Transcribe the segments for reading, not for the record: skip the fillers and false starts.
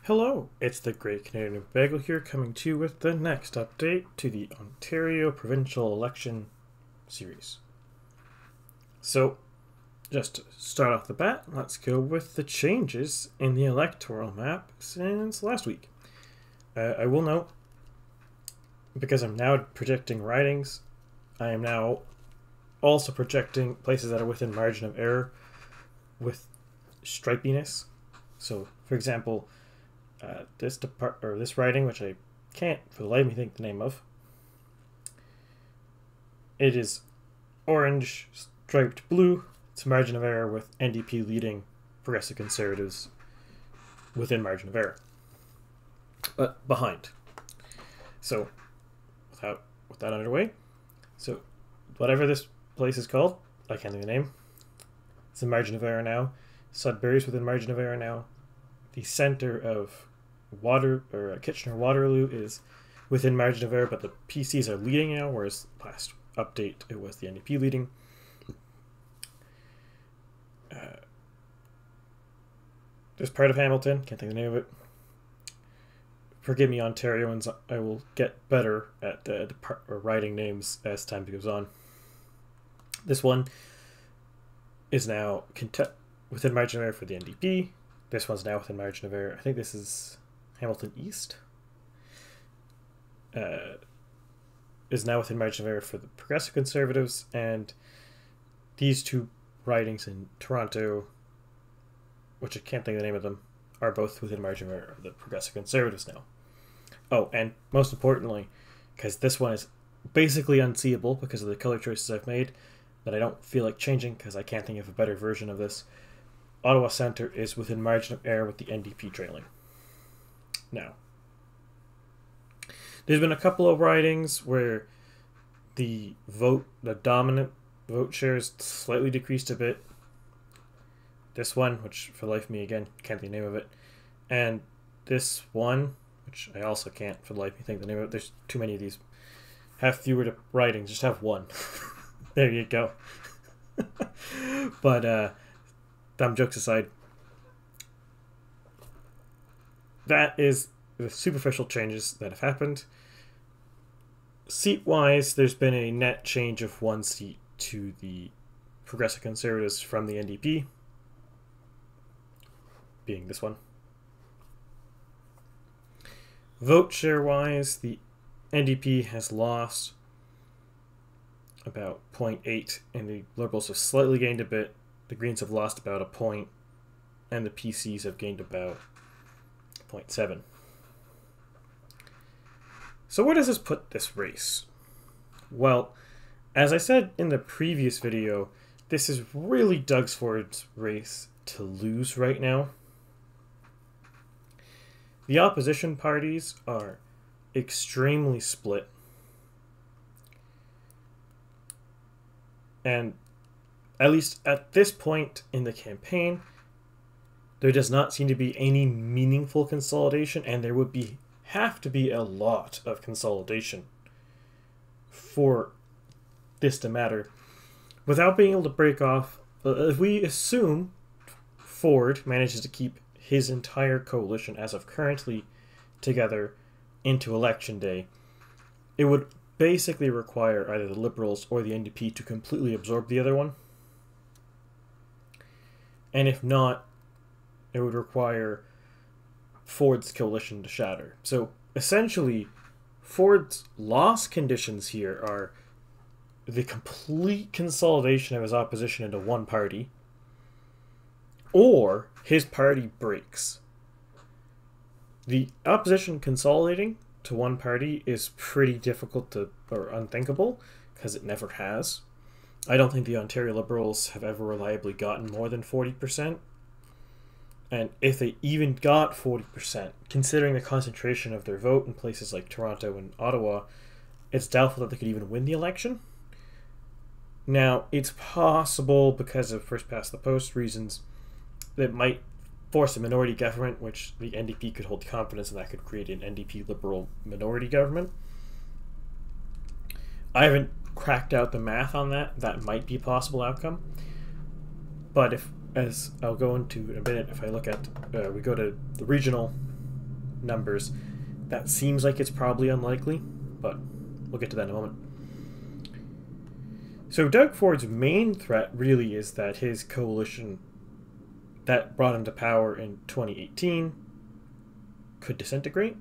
Hello, it's the Great Canadian Bagel here, coming to you with the next update to the Ontario Provincial Election series. So, just to start off the bat, let's go with the changes in the electoral map since last week. I will note, because I'm now projecting ridings, I am now also projecting places that are within margin of error with stripiness. So, for example, this riding, which I can't for the life of me think the name of, it is orange striped blue. It's margin of error with NDP leading Progressive Conservatives within margin of error, but behind. So with that underway, so whatever this place is called, I can't think of the name, it's in margin of error now. Sudbury's within margin of error now. The center of Kitchener-Waterloo is within margin of error, but the PCs are leading now, whereas last update it was the NDP leading. This part of Hamilton, can't think of the name of it. Forgive me, Ontarians, I will get better at writing names as time goes on. This one is now within margin of error for the NDP. This one's now within margin of error. I think this is Hamilton East. Is now within margin of error for the Progressive Conservatives, and these two ridings in Toronto, which I can't think of the name of them, are both within margin of error of the Progressive Conservatives now. Oh, and most importantly, because this one is basically unseeable because of the color choices I've made, that I don't feel like changing because I can't think of a better version of this, Ottawa Centre is within margin of error with the NDP trailing. Now, there's been a couple of ridings where the dominant vote shares slightly decreased a bit. This one, which for the life of me again can't think the name of it, and this one, which I also can't for the life of me think the name of it. There's too many of these. Have fewer ridings, just have one. There you go. But dumb jokes aside, that is the superficial changes that have happened. Seat-wise, there's been a net change of 1 seat to the Progressive Conservatives from the NDP, being this one. Vote share-wise, the NDP has lost about 0.8, and the Liberals have slightly gained a bit. The Greens have lost about a point, and the PCs have gained about 0.7. So where does this put this race? Well, as I said in the previous video, this is really Doug Ford's race to lose right now. The opposition parties are extremely split. And at least at this point in the campaign, there does not seem to be any meaningful consolidation, and there would have to be a lot of consolidation for this to matter. Without being able to break off, if we assume Ford manages to keep his entire coalition as of currently together into election day, it would basically require either the Liberals or the NDP to completely absorb the other one. And if not, it would require Ford's coalition to shatter. So essentially, Ford's loss conditions here are the complete consolidation of his opposition into one party, or his party breaks. The opposition consolidating to one party is pretty difficult or unthinkable, because it never has. I don't think the Ontario Liberals have ever reliably gotten more than 40%. And if they even got 40%, considering the concentration of their vote in places like Toronto and Ottawa, it's doubtful that they could even win the election. Now, it's possible, because of first past the post reasons, that might force a minority government, which the NDP could hold confidence in, that could create an NDP Liberal minority government. I haven't cracked out the math on that. That might be a possible outcome. But if, as I'll go into in a minute, if I look at, we go to the regional numbers, that seems like it's probably unlikely, but we'll get to that in a moment. So Doug Ford's main threat really is that his coalition that brought him to power in 2018 could disintegrate.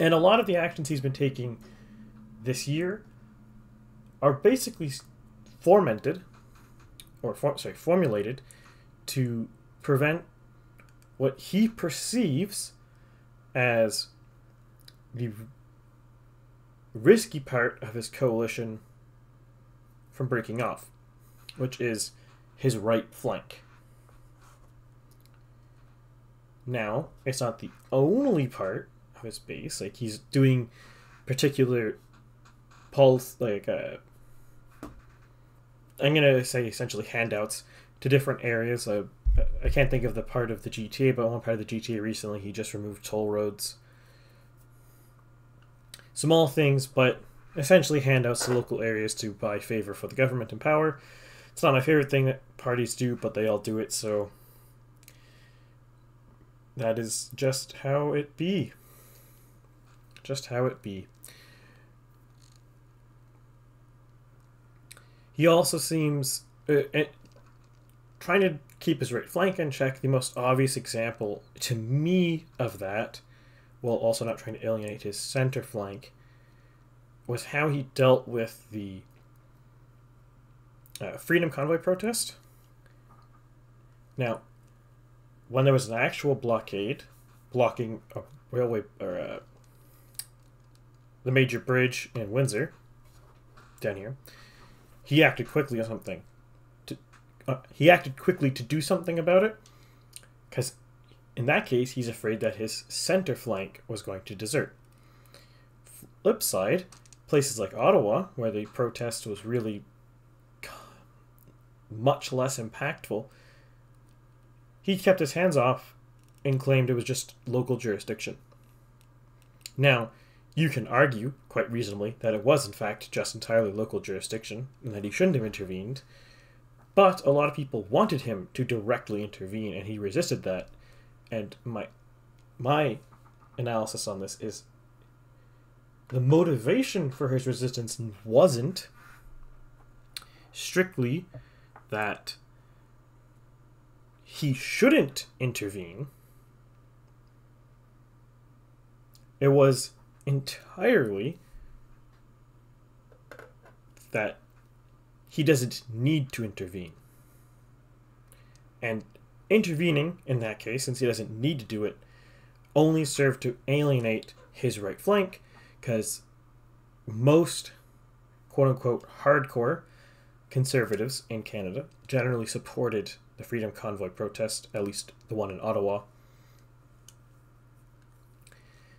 And a lot of the actions he's been taking this year are basically formulated to prevent what he perceives as the risky part of his coalition from breaking off, which is his right flank. Now, it's not the only part of his base. Like, he's doing particular pulse, like, I'm going to say essentially handouts to different areas. I can't think of the part of the GTA, but one part of the GTA recently, he just removed toll roads. Small things, but essentially handouts to local areas to buy favor for the government in power. It's not my favorite thing that parties do, but they all do it, so that is just how it be. Just how it be. He also seems trying to keep his right flank in check. The most obvious example to me of that, while also not trying to alienate his center flank, was how he dealt with the Freedom Convoy protest. Now, when there was an actual blockade blocking a railway or the major bridge in Windsor, down here, he acted quickly on something. He acted quickly to do something about it, because in that case, he's afraid that his center flank was going to desert. Flip side, places like Ottawa, where the protest was really much less impactful, he kept his hands off and claimed it was just local jurisdiction. Now, you can argue, quite reasonably, that it was in fact just entirely local jurisdiction, and that he shouldn't have intervened, but a lot of people wanted him to directly intervene, and he resisted that. And my analysis on this is the motivation for his resistance wasn't strictly that he shouldn't intervene. It was entirely that he doesn't need to intervene. And intervening, in that case, since he doesn't need to do it, only served to alienate his right flank, because most quote-unquote hardcore conservatives in Canada generally supported the Freedom Convoy protest, at least the one in Ottawa.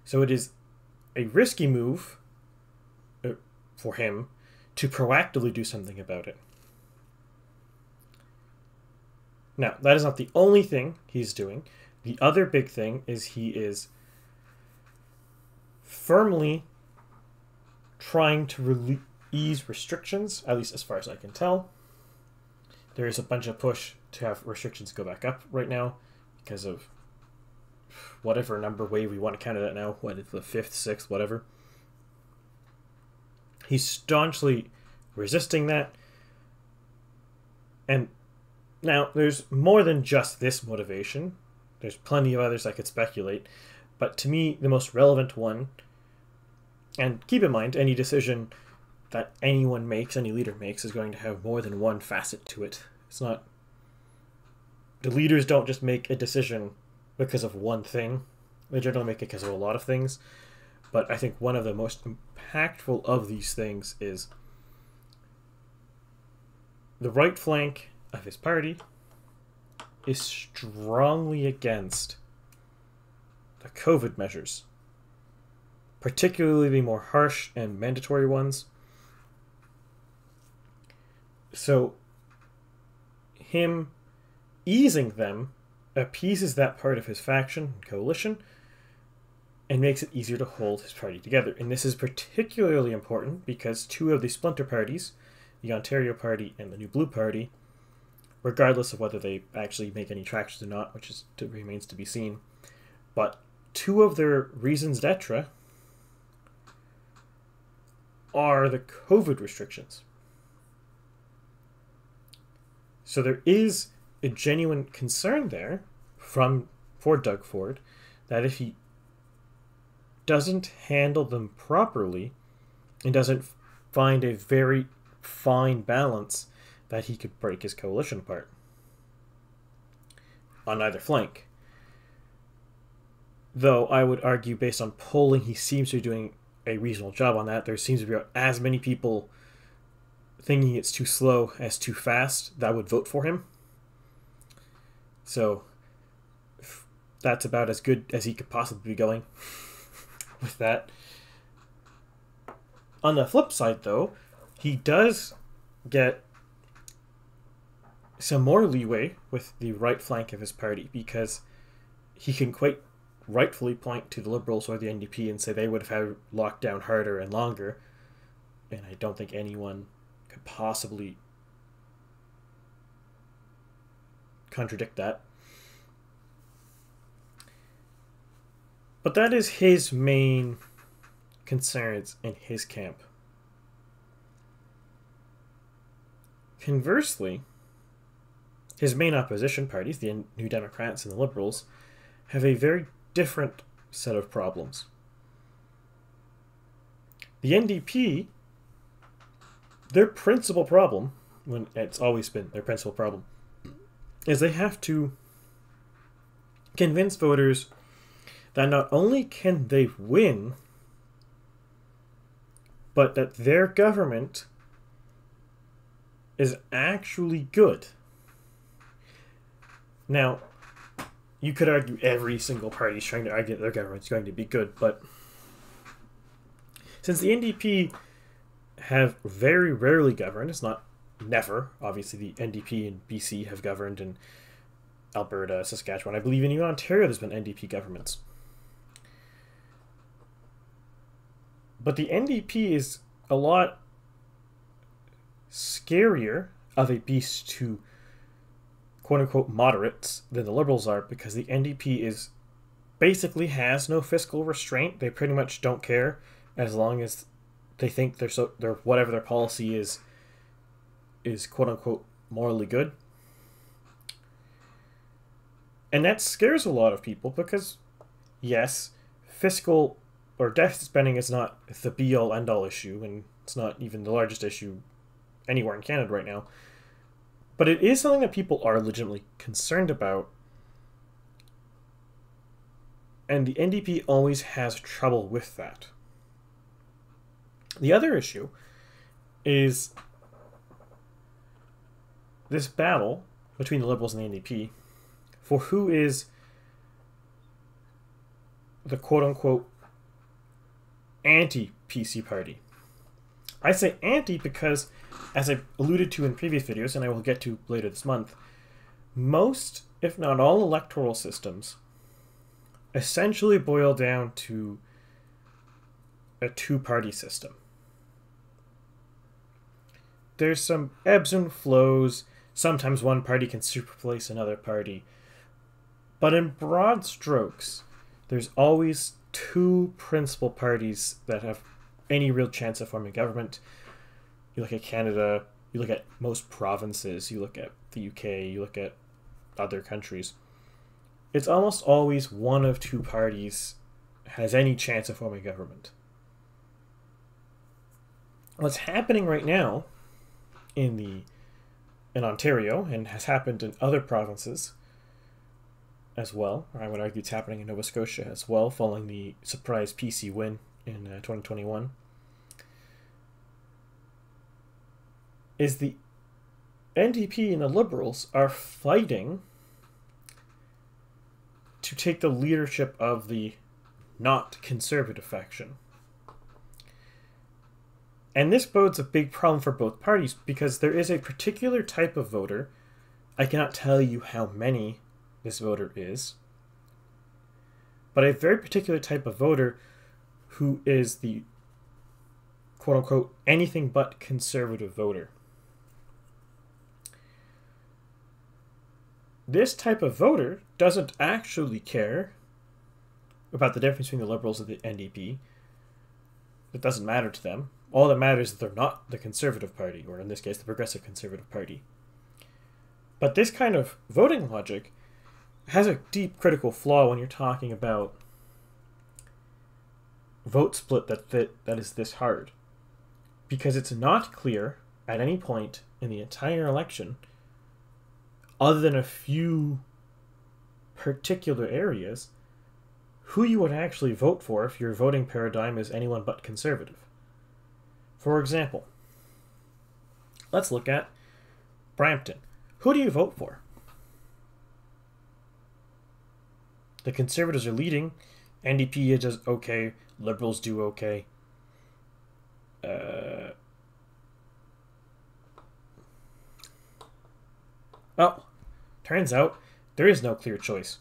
So it is a risky move for him to proactively do something about it. Now, that is not the only thing he's doing. The other big thing is he is firmly trying to ease restrictions, at least as far as I can tell. There is a bunch of push to have restrictions go back up right now because of whatever number wave we want to count it at now, what is the 5th, 6th, whatever. He's staunchly resisting that. And now, there's more than just this motivation. There's plenty of others I could speculate. But to me, the most relevant one, and keep in mind, any decision that anyone makes, any leader makes, is going to have more than one facet to it. It's not... The leaders don't just make a decision because of one thing. They generally make it because of a lot of things. But I think one of the most impactful of these things is the right flank of his party is strongly against the COVID measures, particularly the more harsh and mandatory ones. So him easing them appeases that part of his faction and coalition and makes it easier to hold his party together. And this is particularly important because two of the splinter parties, the Ontario Party and the New Blue Party, regardless of whether they actually make any traction or not, which remains to be seen, But two of their reasons d'etre are the COVID restrictions. So there is a genuine concern there for Doug Ford that if he doesn't handle them properly and doesn't find a very fine balance, that he could break his coalition apart on either flank. Though I would argue, based on polling, he seems to be doing a reasonable job on that. There seems to be as many people thinking it's too slow as too fast that would vote for him. So that's about as good as he could possibly be going with that. On the flip side, though, he does get some more leeway with the right flank of his party, because he can quite rightfully point to the Liberals or the NDP and say they would have had lockdown harder and longer, and I don't think anyone could possibly contradict that. But that is his main concerns in his camp. Conversely, his main opposition parties, the New Democrats and the Liberals, have a very different set of problems. The NDP, their principal problem, when it's always been their principal problem, is they have to convince voters that not only can they win, but that their government is actually good. Now, you could argue every single party is trying to argue that their government's going to be good, but since the NDP have very rarely governed, it's not never, obviously the NDP and BC have governed, in Alberta, Saskatchewan, I believe in Ontario there's been NDP governments. But the NDP is a lot scarier of a beast to quote-unquote moderates than the Liberals are, because the NDP is basically has no fiscal restraint. They pretty much don't care as long as they think their whatever their policy is quote-unquote morally good. And that scares a lot of people because, yes, fiscal or deficit spending is not the be-all, end-all issue, and it's not even the largest issue anywhere in Canada right now. But it is something that people are legitimately concerned about. And the NDP always has trouble with that. The other issue is this battle between the Liberals and the NDP for who is the quote-unquote anti-PC party. I say anti because, as I alluded to in previous videos, and I will get to later this month, most, if not all, electoral systems essentially boil down to a two-party system. There's some ebbs and flows. Sometimes one party can superplace another party. But in broad strokes, there's always two principal parties that have any real chance of forming government. You look at Canada, you look at most provinces, you look at the UK, you look at other countries. It's almost always one of two parties has any chance of forming government. What's happening right now in Ontario, and has happened in other provinces as well, or I would argue it's happening in Nova Scotia as well, following the surprise PC win in 2021, is the NDP and the Liberals are fighting to take the leadership of the not conservative faction. And this bodes a big problem for both parties, because there is a particular type of voter, I cannot tell you how many this voter is, but a very particular type of voter who is the quote-unquote anything but conservative voter. This type of voter doesn't actually care about the difference between the Liberals and the NDP. It doesn't matter to them. All that matters is that they're not the Conservative Party, or in this case, the Progressive Conservative Party. But this kind of voting logic has a deep critical flaw when you're talking about vote split that is this hard. Because it's not clear at any point in the entire election, other than a few particular areas, who you would actually vote for if your voting paradigm is anyone but conservative. For example, let's look at Brampton. Who do you vote for? The Conservatives are leading. NDP does okay. Liberals do okay. Oh, turns out there is no clear choice.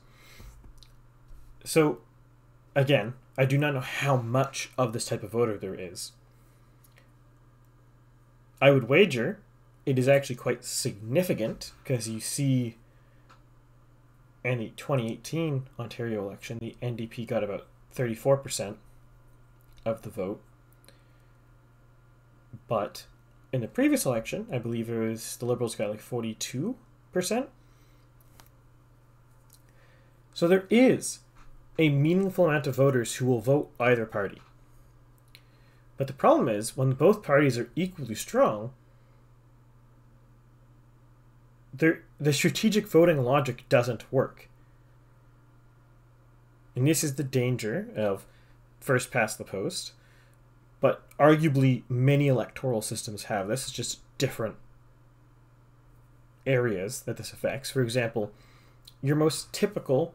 So, again, I do not know how much of this type of voter there is. I would wager it is actually quite significant, because you see in the 2018 Ontario election, the NDP got about 34% of the vote. But in the previous election, I believe it was the Liberals got like 42%. So there is a meaningful amount of voters who will vote either party. But the problem is, when both parties are equally strong, the strategic voting logic doesn't work. And this is the danger of first past the post. But arguably, many electoral systems have this. It's just different areas that this affects. For example, your most typical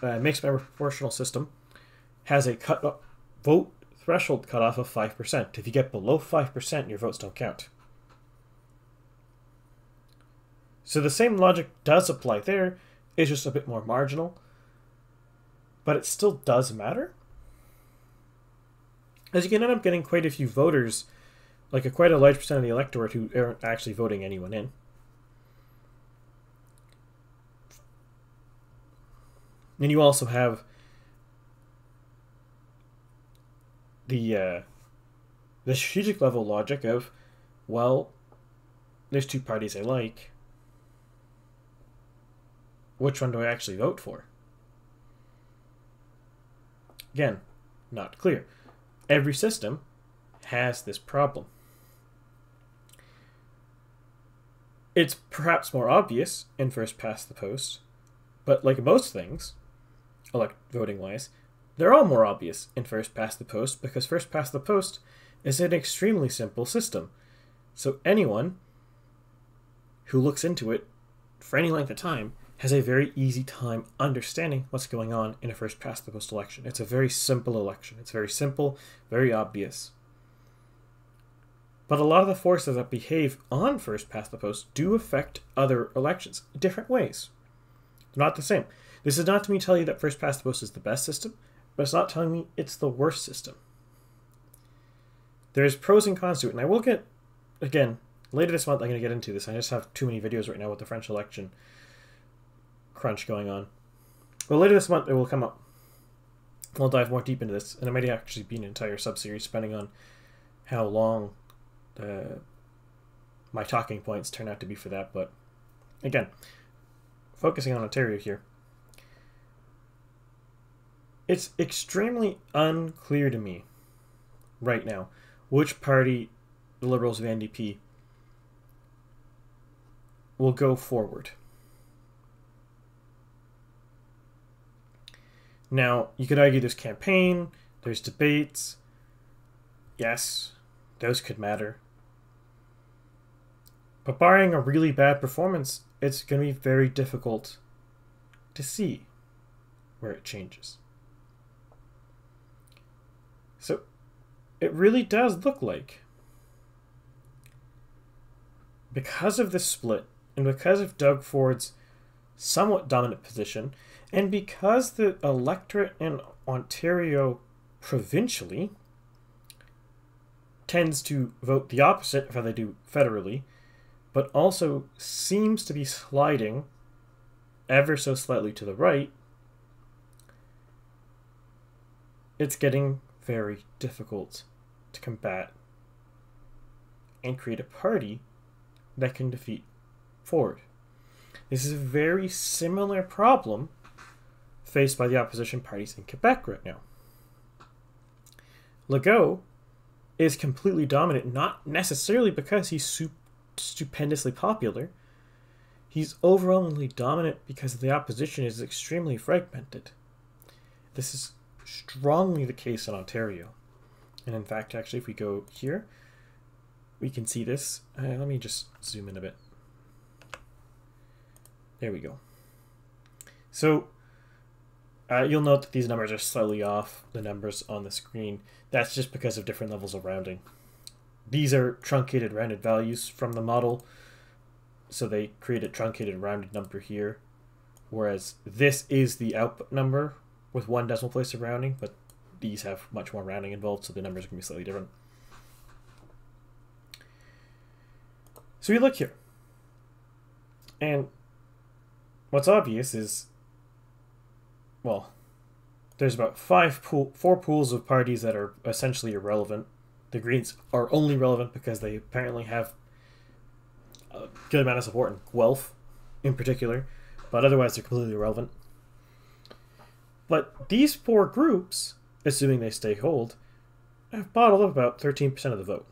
mixed member proportional system has a vote threshold cutoff of 5%. If you get below 5%, your votes don't count. So the same logic does apply there. It's just a bit more marginal. But it still does matter. As you can end up getting quite a few voters, like quite a large percent of the electorate who aren't actually voting anyone in. And you also have the strategic level logic of, well, there's two parties I like. Which one do I actually vote for? Again, not clear. Every system has this problem. It's perhaps more obvious in first past the post, but like most things, voting-wise, they're all more obvious in first past the post, because first past the post is an extremely simple system. So anyone who looks into it for any length of time has a very easy time understanding what's going on in a first past the post election. It's a very simple election. It's very simple, very obvious. But a lot of the forces that behave on first past the post do affect other elections in different ways. They're not the same. This is not to me tell you that first past the post is the best system, but it's not telling me it's the worst system. There's pros and cons to it, and I will get, again, later this month I'm going to get into this. I just have too many videos right now with the French election crunch going on. But later this month it will come up. I'll dive more deep into this, and it might actually be an entire sub-series depending on how long my talking points turn out to be for that. But again, focusing on Ontario here, it's extremely unclear to me right now which party the Liberals of NDP will go forward. Now, you could argue there's campaign, there's debates. Yes, those could matter. But barring a really bad performance, it's going to be very difficult to see where it changes. So, it really does look like, because of this split, and because of Doug Ford's somewhat dominant position, and because the electorate in Ontario provincially tends to vote the opposite of how they do federally, but also seems to be sliding ever so slightly to the right, it's getting very difficult to combat and create a party that can defeat Ford. This is a very similar problem faced by the opposition parties in Quebec right now. Legault is completely dominant, not necessarily because he's stupendously popular. He's overwhelmingly dominant because the opposition is extremely fragmented. This is strongly the case in Ontario. And in fact, actually, if we go here, we can see this. Let me just zoom in a bit. There we go. So you'll note that these numbers are slightly off, the numbers on the screen. That's just because of different levels of rounding. These are truncated rounded values from the model, so they create a truncated rounded number here, whereas this is the output number with 1 decimal place of rounding, but these have much more rounding involved, so the numbers are going to be slightly different. So we look here, and what's obvious is, well, there's about 4 pools of parties that are essentially irrelevant. The Greens are only relevant because they apparently have a good amount of support in Guelph in particular, but otherwise they're completely irrelevant. But these 4 groups, assuming they stay hold, have bottled up about 13% of the vote.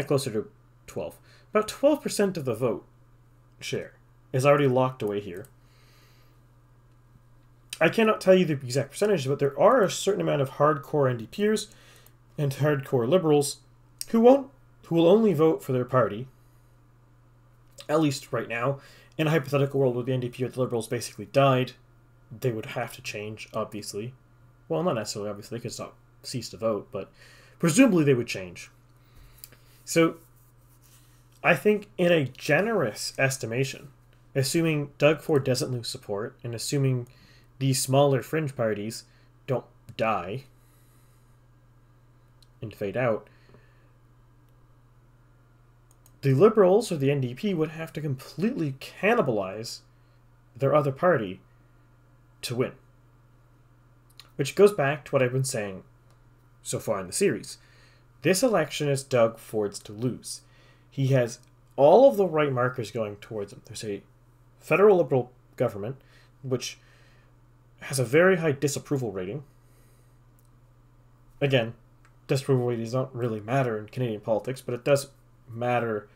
Closer to 12. About 12% of the vote share is already locked away here. I cannot tell you the exact percentage, but there are a certain amount of hardcore NDPers and hardcore liberals who will only vote for their party, at least right now. In a hypothetical world where the NDP or the Liberals basically died, they would have to change, obviously. Well, not necessarily, obviously, they could stop, cease to vote, but presumably they would change. So, I think in a generous estimation, assuming Doug Ford doesn't lose support, and assuming these smaller fringe parties don't die and fade out, the Liberals or the NDP would have to completely cannibalize their other party to win. Which goes back to what I've been saying so far in the series. This election is Doug Ford's to lose. He has all of the right markers going towards him. There's a federal Liberal government, which has a very high disapproval rating. Again, disapproval ratings don't really matter in Canadian politics, but it does matter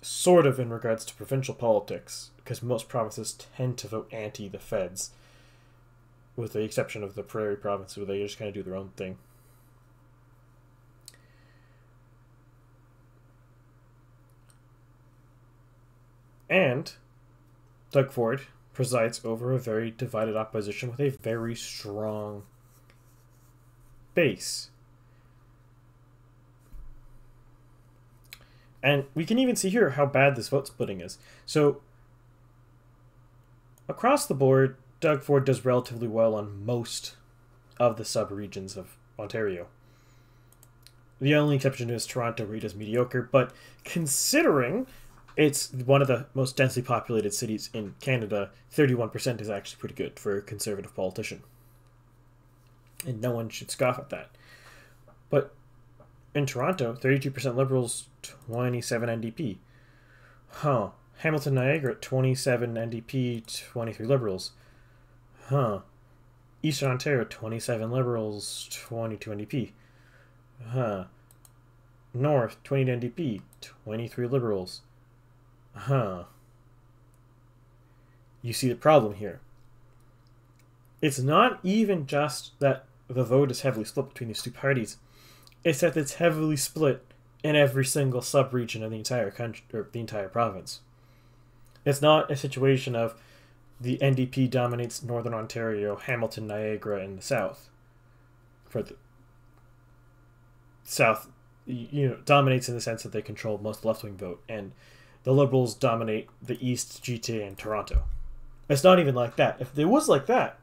sort of in regards to provincial politics, because most provinces tend to vote anti the feds, with the exception of the Prairie province, where they just kind of do their own thing. And Doug Ford presides over a very divided opposition with a very strong base. And we can even see here how bad this vote splitting is. So, across the board, Doug Ford does relatively well on most of the sub-regions of Ontario. The only exception is Toronto, where he does mediocre, but considering it's one of the most densely populated cities in Canada, 31% is actually pretty good for a conservative politician. And no one should scoff at that. But in Toronto, 32% Liberals, 27 NDP. Huh. Hamilton Niagara at 27 NDP, 23 Liberals. Huh. Eastern Ontario, 27 Liberals, 22 NDP. Huh. North, 20 NDP, 23 Liberals. Huh. You see the problem here. It's not even just that the vote is heavily split between these two parties. It's that it's heavily split in every single sub-region of the entire country, or the entire province. It's not a situation of the NDP dominates Northern Ontario, Hamilton, Niagara, and the South. For the South, dominates in the sense that they control most of the left-wing vote, and the Liberals dominate the East, GTA, and Toronto. It's not even like that. If it was like that,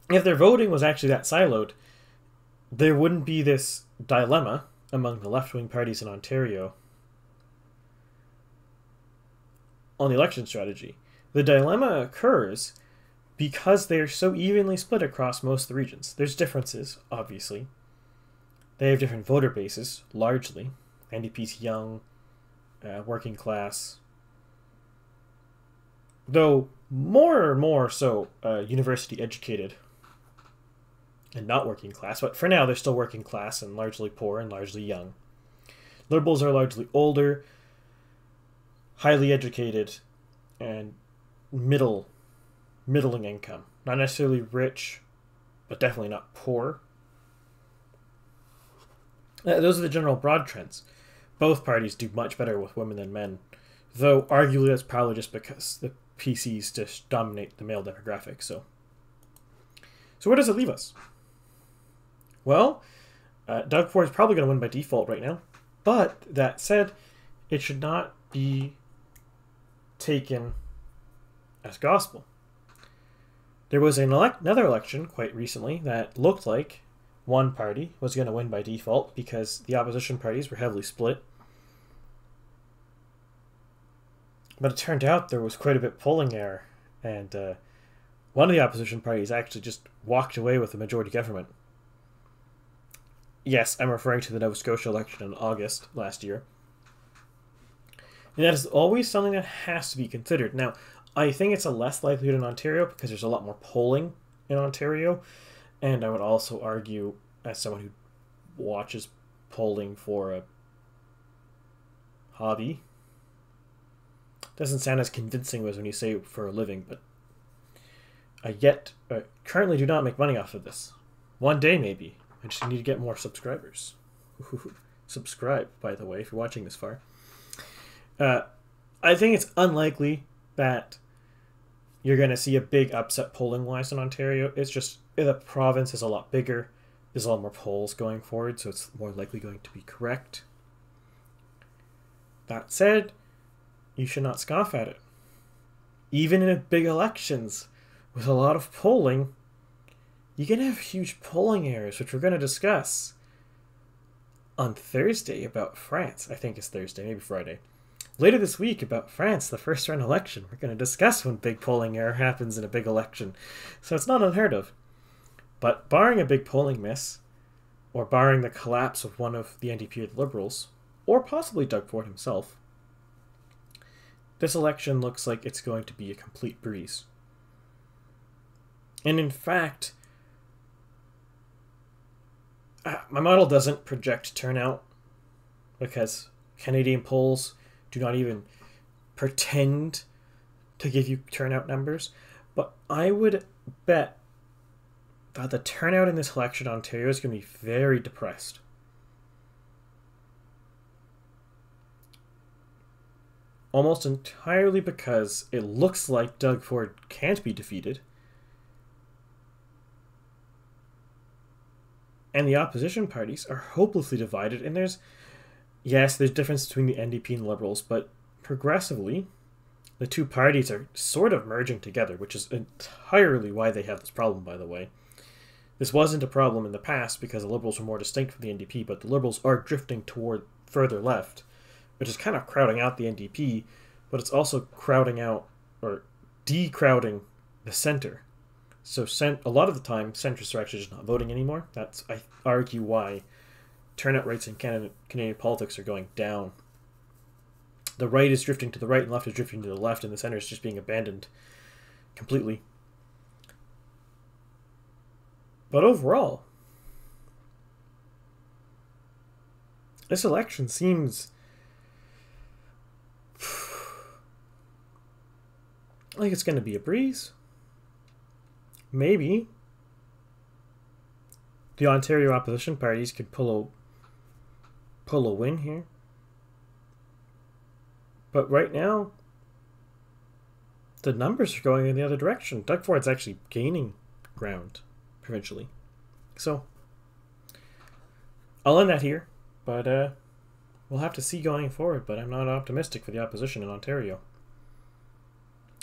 if their voting was actually that siloed, there wouldn't be this dilemma among the left-wing parties in Ontario on the election strategy. The dilemma occurs because they're so evenly split across most of the regions. There's differences, obviously. They have different voter bases, largely. NDP's young, working class. Though more and more so university educated and not working class. But for now, they're still working class and largely poor and largely young. Liberals are largely older, highly educated, and middling income. Not necessarily rich, but definitely not poor. Those are the general broad trends. Both parties do much better with women than men, though arguably that's probably just because the PCs just dominate the male demographic. So where does it leave us? Well, Doug Ford is probably going to win by default right now, but that said, it should not be taken as gospel. There was another election quite recently that looked like one party was going to win by default because the opposition parties were heavily split. But it turned out there was quite a bit of polling error, and one of the opposition parties actually just walked away with a majority government. Yes, I'm referring to the Nova Scotia election in August last year. And that is always something that has to be considered. Now, I think it's a less likelihood in Ontario because there's a lot more polling in Ontario. And I would also argue, as someone who watches polling for a hobby, doesn't sound as convincing as when you say for a living, but I currently do not make money off of this. One day, maybe. I just need to get more subscribers. Subscribe, by the way, if you're watching this far. I think it's unlikely that you're going to see a big upset polling-wise in Ontario. It's just the province is a lot bigger. There's a lot more polls going forward, so it's more likely going to be correct. That said, you should not scoff at it. Even in big elections with a lot of polling, you can have huge polling errors, which we're going to discuss on Thursday about France. I think it's Thursday, maybe Friday. Later this week about France, the first round election. We're going to discuss when big polling error happens in a big election. So it's not unheard of. But barring a big polling miss, or barring the collapse of one of the NDP or the Liberals, or possibly Doug Ford himself, this election looks like it's going to be a complete breeze. And in fact, my model doesn't project turnout because Canadian polls do not even pretend to give you turnout numbers. But I would bet that the turnout in this election in Ontario is going to be very depressed. Almost entirely because it looks like Doug Ford can't be defeated. And the opposition parties are hopelessly divided. And there's difference between the NDP and the Liberals, but progressively, the two parties are sort of merging together, which is entirely why they have this problem, by the way. This wasn't a problem in the past because the Liberals were more distinct from the NDP, but the Liberals are drifting toward further left, which is kind of crowding out the NDP, but it's also crowding out or decrowding the center. So a lot of the time, centrists are actually just not voting anymore. That's, I argue, why turnout rates in Canadian politics are going down. The right is drifting to the right and left is drifting to the left, and the center is just being abandoned completely. But overall, this election seems like it's going to be a breeze. Maybe the Ontario opposition parties could pull a win here. But right now, the numbers are going in the other direction. Doug Ford's actually gaining ground provincially. So, I'll end that here. But we'll have to see going forward. But I'm not optimistic for the opposition in Ontario.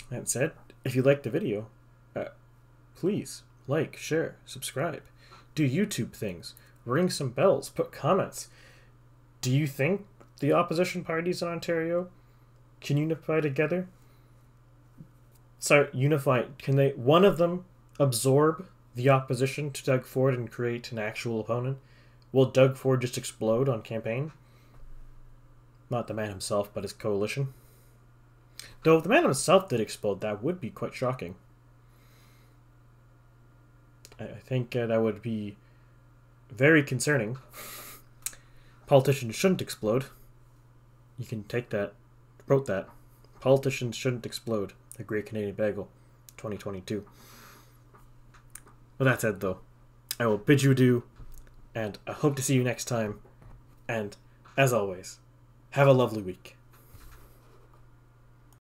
That said, if you liked the video, please like, share, subscribe, do YouTube things, ring some bells, put comments. Do you think the opposition parties in Ontario can unify together? start unifying. Can they, one of them, absorb the opposition to Doug Ford and create an actual opponent? Will Doug Ford just explode on campaign? Not the man himself, but his coalition. Though if the man himself did explode, that would be quite shocking. I think that would be very concerning. Politicians shouldn't explode. You can take that. Wrote that. Politicians shouldn't explode. A Great Canadian Bagel, 2022. With that said, though, I will bid you adieu, and I hope to see you next time. And, as always, have a lovely week.